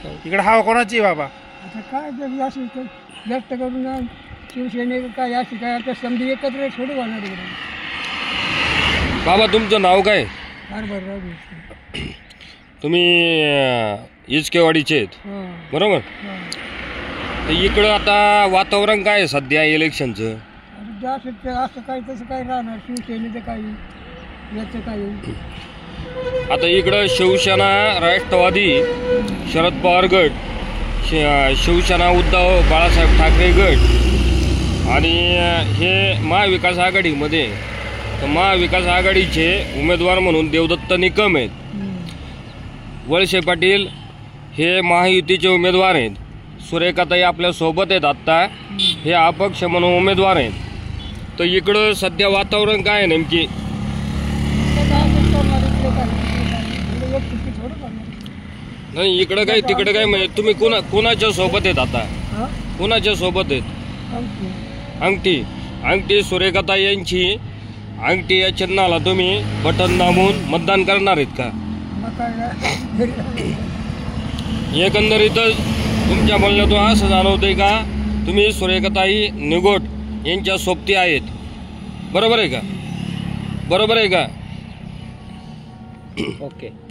इकडे हवा कोणाची आहे बाबा? आता काय जर अशी जास्त करून शिवसेने काय अशी काय आता समजी एकत्र सोडू होणार इकडे. बाबा तुमचं नाव काय? बरोबर. तुम्ही इचकेवाडीचे आहेत बरोबर? तर इकडं आता वातावरण काय आहे सध्या इलेक्शनचं? असं काही तसं काय राहणार शिवसेनेचं काही याचं काही. आता इकडं शिवसेना राष्ट्रवादी शरद पवार गट, शिवसेना उद्धव बाळासाहेब ठाकरे गट आणि हे महाविकास आघाडीमध्ये. तर महाविकास आघाडीचे उमेदवार म्हणून देवदत्त निकम आहेत. वळसे पाटील हे महायुतीचे उमेदवार आहेत. सुरेखाताई आपल्या सोबत आहेत आत्ता, हे अपक्ष म्हणून उमेदवार आहेत. तर इकडं सध्या वातावरण काय आहे नेमकी? नाही इकडं काय तिकडं काय म्हणजे तुम्ही कोणाच्या सोबत आहेत आता? कोणाच्या सोबत आहेत? अंगठी सुरेखाताई यांची अंगठी या चिन्हाला तुम्ही बटन दाबून मतदान करणार आहेत का? एकंदरीतच तुमच्या बोलण्यातून असं जाणवतंय का तुम्ही सुरेखाताई निगोट यांच्या सोबती आहेत, बरोबर आहे का? बरोबर आहे का? ओके.